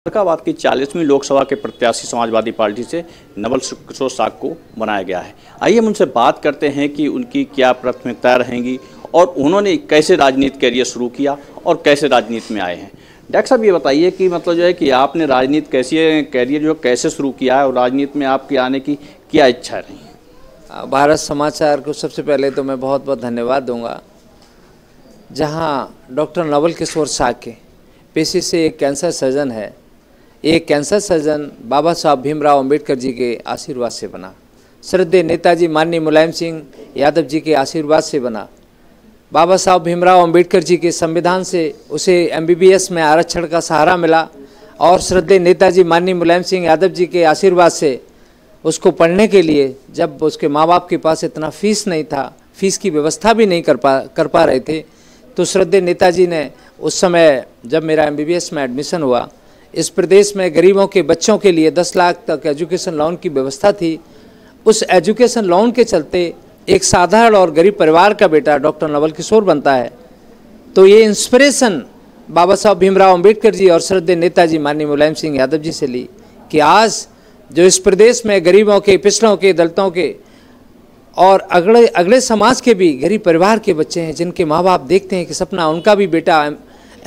फर्रुखाबाद की 40वीं लोकसभा के प्रत्याशी समाजवादी पार्टी से नवल किशोर साग को बनाया गया है। आइए हम उनसे बात करते हैं कि उनकी क्या प्राथमिकताएं रहेंगी और उन्होंने कैसे राजनीति कैरियर शुरू किया और कैसे राजनीति में आए हैं। डॉक्टर साहब, ये बताइए कि मतलब जो है कि आपने राजनीति कैरियर जो कैसे शुरू किया है और राजनीति में आपके आने की क्या इच्छा रही? भारत समाचार को सबसे पहले तो मैं बहुत बहुत धन्यवाद दूंगा, जहां डॉक्टर नवल किशोर साग के पेशे से एक कैंसर सर्जन है। एक कैंसर सर्जन बाबा साहब भीमराव अंबेडकर जी के आशीर्वाद से बना, श्रद्धेय नेताजी माननीय मुलायम सिंह यादव जी के आशीर्वाद से बना, बाबा साहब भीमराव अंबेडकर जी के संविधान से उसे MBBS में आरक्षण का सहारा मिला और श्रद्धेय नेताजी माननीय मुलायम सिंह यादव जी के आशीर्वाद से उसको पढ़ने के लिए, जब उसके माँ बाप के पास इतना फीस नहीं था, फीस की व्यवस्था भी नहीं कर पा रहे थे, तो श्रद्धेय नेताजी ने उस समय जब मेरा MBBS में एडमिशन हुआ, इस प्रदेश में गरीबों के बच्चों के लिए 10 लाख तक एजुकेशन लोन की व्यवस्था थी। उस एजुकेशन लोन के चलते एक साधारण और गरीब परिवार का बेटा डॉक्टर नवल किशोर बनता है। तो ये इंस्पिरेशन बाबा साहब भीमराव अंबेडकर जी और श्रद्धेय नेताजी माननीय मुलायम सिंह यादव जी से ली कि आज जो इस प्रदेश में गरीबों के, पिछड़ों के, दलितों के और अगले समाज के भी गरीब परिवार के बच्चे हैं, जिनके माँ बाप देखते हैं कि सपना उनका भी बेटा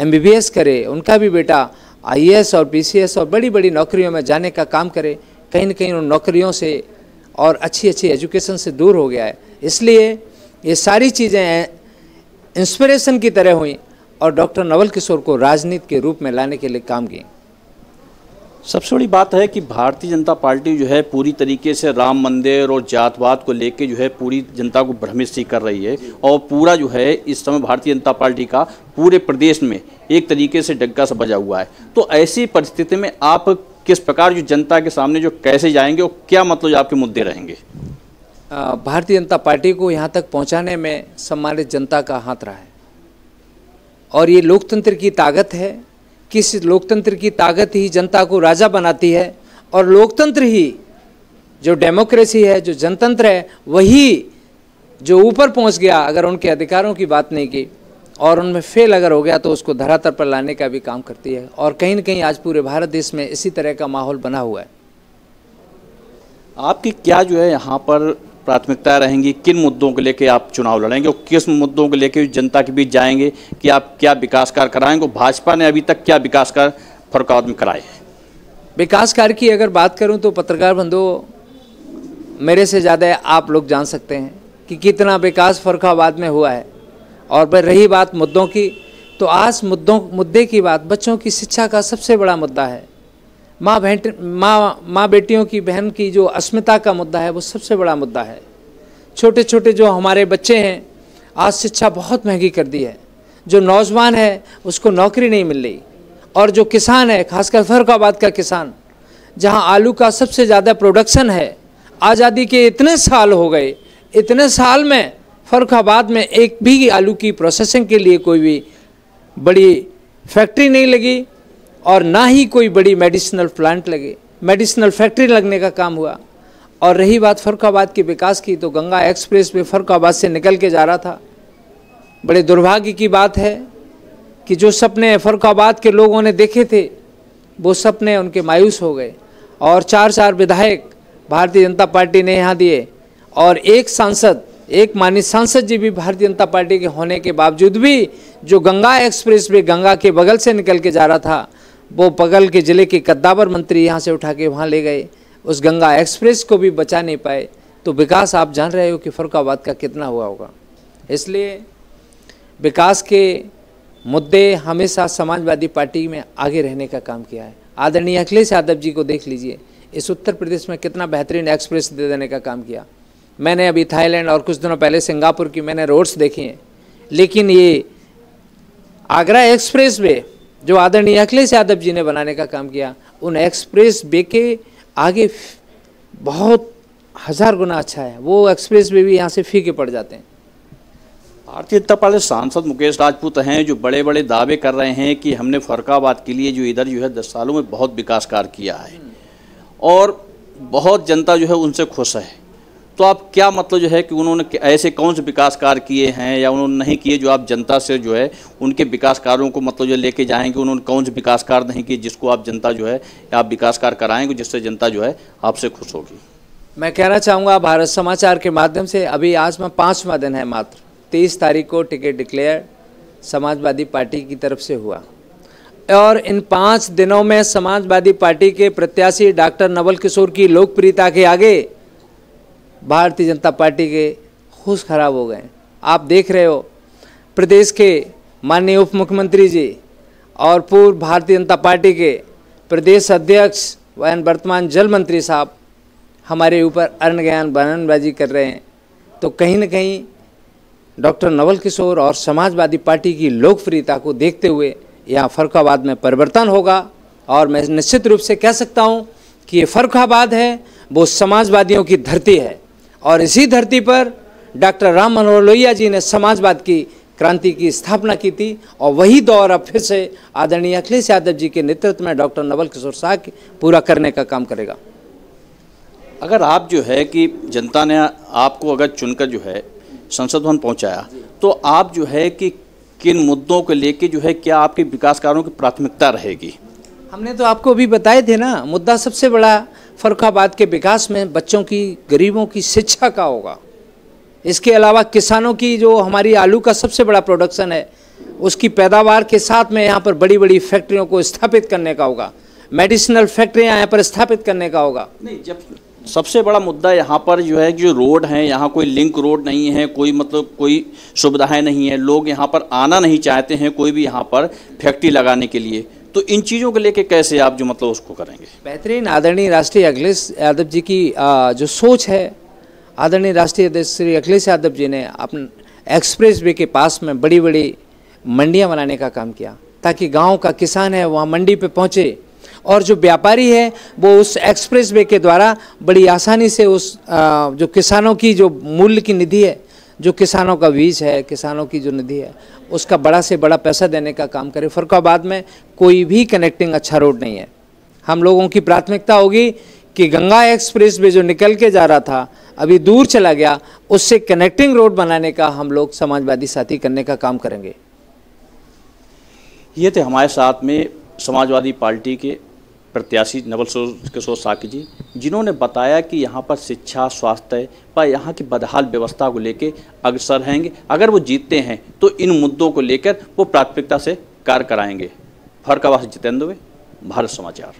MBBS करे, उनका भी बेटा IAS और PCS और बड़ी बड़ी नौकरियों में जाने का काम करे, कहीं न कहीं उन नौकरियों से और अच्छी एजुकेशन से दूर हो गया है। इसलिए ये सारी चीज़ें इंस्पिरेशन की तरह हुई और डॉक्टर नवल किशोर को राजनीति के रूप में लाने के लिए काम किए। सबसे बड़ी बात है कि भारतीय जनता पार्टी जो है पूरी तरीके से राम मंदिर और जातवाद को लेके जो है पूरी जनता को भ्रमित सी कर रही है और पूरा जो है इस समय भारतीय जनता पार्टी का पूरे प्रदेश में एक तरीके से डग्गा सा बजा हुआ है। तो ऐसी परिस्थिति में आप किस प्रकार जो जनता के सामने जो कैसे जाएंगे और क्या मतलब आपके मुद्दे रहेंगे? भारतीय जनता पार्टी को यहाँ तक पहुँचाने में सम्मानित जनता का हाथ रहा है और ये लोकतंत्र की ताकत है कि इस लोकतंत्र की ताकत ही जनता को राजा बनाती है और लोकतंत्र ही जो डेमोक्रेसी है, जो जनतंत्र है, वही जो ऊपर पहुंच गया अगर उनके अधिकारों की बात नहीं की और उनमें फेल अगर हो गया तो उसको धरातल पर लाने का भी काम करती है। और कहीं न कहीं आज पूरे भारत देश में इसी तरह का माहौल बना हुआ है। आपकी क्या जो है यहाँ पर प्राथमिकताएं रहेंगी? किन मुद्दों को लेकर आप चुनाव लड़ेंगे और किस मुद्दों को लेकर जनता के बीच जाएंगे कि आप क्या विकास कार्य कराएंगे? भाजपा ने अभी तक क्या विकास कार्य फर्रुखाबाद में कराए हैं? विकास कार्य की अगर बात करूं तो पत्रकार बंधुओं, मेरे से ज़्यादा आप लोग जान सकते हैं कि कितना विकास फर्रुखाबाद में हुआ है। और फिर रही बात मुद्दों की, तो आज मुद्दे की बात बच्चों की शिक्षा का सबसे बड़ा मुद्दा है। माँ बेटियों की, बहन की जो अस्मिता का मुद्दा है वो सबसे बड़ा मुद्दा है। छोटे छोटे जो हमारे बच्चे हैं, आज शिक्षा बहुत महंगी कर दी है। जो नौजवान है उसको नौकरी नहीं मिल रही और जो किसान है, खासकर फर्रुखाबाद का किसान, जहां आलू का सबसे ज़्यादा प्रोडक्शन है, आज़ादी के इतने साल हो गए, इतने साल में फर्रुखाबाद में एक भी आलू की प्रोसेसिंग के लिए कोई भी बड़ी फैक्ट्री नहीं लगी और ना ही कोई बड़ी मेडिसिनल प्लांट लगे, मेडिसिनल फैक्ट्री लगने का काम हुआ। और रही बात फर्रुखाबाद के विकास की, तो गंगा एक्सप्रेस वे फर्रुखाबाद से निकल के जा रहा था। बड़े दुर्भाग्य की बात है कि जो सपने फर्रुखाबाद के लोगों ने देखे थे वो सपने उनके मायूस हो गए और 4 विधायक भारतीय जनता पार्टी ने यहाँ दिए और एक सांसद, एक माननीय सांसद जी भी भारतीय जनता पार्टी के होने के बावजूद भी जो गंगा एक्सप्रेस वे गंगा के बगल से निकल के जा रहा था, वो बगल के ज़िले के कद्दावर मंत्री यहाँ से उठा के वहाँ ले गए, उस गंगा एक्सप्रेस को भी बचा नहीं पाए। तो विकास आप जान रहे हो कि फर्रुखाबाद का कितना हुआ होगा। इसलिए विकास के मुद्दे हमेशा समाजवादी पार्टी में आगे रहने का काम किया है। आदरणीय अखिलेश यादव जी को देख लीजिए, इस उत्तर प्रदेश में कितना बेहतरीन एक्सप्रेस दे देने का काम किया। मैंने अभी थाईलैंड और कुछ दिनों पहले सिंगापुर की मैंने रोड्स देखी हैं, लेकिन ये आगरा एक्सप्रेस वे जो आदरणीय अखिलेश यादव जी ने बनाने का काम किया, उन एक्सप्रेस वे के आगे बहुत 1000 गुना अच्छा है। वो एक्सप्रेस वे भी यहाँ से फीके पड़ जाते हैं। भारतीय जनता पार्टी सांसद मुकेश राजपूत हैं जो बड़े बड़े दावे कर रहे हैं कि हमने फर्रुखाबाद के लिए जो इधर जो है 10 सालों में बहुत विकास कार्य किया है और बहुत जनता जो है उनसे खुश है। तो आप क्या मतलब जो है कि उन्होंने ऐसे कौन से विकास कार्य किए हैं या उन्होंने नहीं किए जो आप जनता से जो है उनके विकास कार्यों को मतलब जो लेके जाएंगे, उन्होंने कौन से विकास कार्य नहीं किए जिसको आप जनता जो है आप विकास कार्य कराएंगे जिससे जनता जो है आपसे खुश होगी? मैं कहना चाहूँगा भारत समाचार के माध्यम से, अभी आज में 5वां दिन है मात्र, 23 तारीख को टिकट डिक्लेयर समाजवादी पार्टी की तरफ से हुआ और इन 5 दिनों में समाजवादी पार्टी के प्रत्याशी डॉक्टर नवल किशोर की लोकप्रियता के आगे भारतीय जनता पार्टी के होश खराब हो गए। आप देख रहे हो प्रदेश के माननीय उप मुख्यमंत्री जी और पूर्व भारतीय जनता पार्टी के प्रदेश अध्यक्ष व वर्तमान जल मंत्री साहब हमारे ऊपर अर्ण ज्ञान बयानबाजी कर रहे हैं। तो कहीं न कहीं डॉक्टर नवल किशोर और समाजवादी पार्टी की लोकप्रियता को देखते हुए यहाँ फर्रुखाबाद में परिवर्तन होगा और मैं निश्चित रूप से कह सकता हूँ कि ये फर्रुखाबाद है वो समाजवादियों की धरती है और इसी धरती पर डॉक्टर राम मनोहर लोहिया जी ने समाजवाद की क्रांति की स्थापना की थी और वही दौर अब फिर से आदरणीय अखिलेश यादव जी के नेतृत्व में डॉक्टर नवल किशोर साह पूरा करने का काम करेगा। अगर आप जो है कि जनता ने आपको अगर चुनकर जो है संसद भवन पहुंचाया तो आप जो है कि किन मुद्दों को लेके जो है क्या आपके विकास कार्यों की प्राथमिकता रहेगी? हमने तो आपको अभी बताए थे ना, मुद्दा सबसे बड़ा फर्रुखाबाद के विकास में बच्चों की, गरीबों की शिक्षा का होगा। इसके अलावा किसानों की जो हमारी आलू का सबसे बड़ा प्रोडक्शन है उसकी पैदावार के साथ में यहाँ पर बड़ी बड़ी फैक्ट्रियों को स्थापित करने का होगा, मेडिसिनल फैक्ट्रियाँ यहाँ पर स्थापित करने का होगा। नहीं, जब सबसे बड़ा मुद्दा यहाँ पर जो है जो रोड है, यहाँ कोई लिंक रोड नहीं है, कोई मतलब कोई सुविधाएं नहीं है, लोग यहाँ पर आना नहीं चाहते हैं कोई भी यहाँ पर फैक्ट्री लगाने के लिए, तो इन चीज़ों को लेके कैसे आप जो मतलब उसको करेंगे? बेहतरीन आदरणीय राष्ट्रीय अखिलेश यादव जी की जो सोच है, आदरणीय राष्ट्रीय अध्यक्ष श्री अखिलेश यादव जी ने अपने एक्सप्रेस वे के पास में बड़ी बड़ी मंडियाँ बनाने का काम किया ताकि गाँव का किसान है वहाँ मंडी पे पहुँचे और जो व्यापारी है वो उस एक्सप्रेस वे के द्वारा बड़ी आसानी से उस जो किसानों की जो मूल्य की निधि है, जो किसानों का बीज है, किसानों की जो निधि है, उसका बड़ा से बड़ा पैसा देने का काम करे। फर्रुखाबाद में कोई भी कनेक्टिंग अच्छा रोड नहीं है। हम लोगों की प्राथमिकता होगी कि गंगा एक्सप्रेस वे जो निकल के जा रहा था अभी दूर चला गया, उससे कनेक्टिंग रोड बनाने का हम लोग समाजवादी साथी करने का काम करेंगे। ये थे हमारे साथ में समाजवादी पार्टी के प्रत्याशी नवल किशोर साकी जी, जिन्होंने बताया कि यहाँ पर शिक्षा, स्वास्थ्य व यहाँ की बदहाल व्यवस्था को लेकर अग्रसर रहेंगे। अगर वो जीतते हैं तो इन मुद्दों को लेकर वो प्राथमिकता से कार्य कराएंगे। फर्रुखाबाद से जितेंद्र दुबे, भारत समाचार।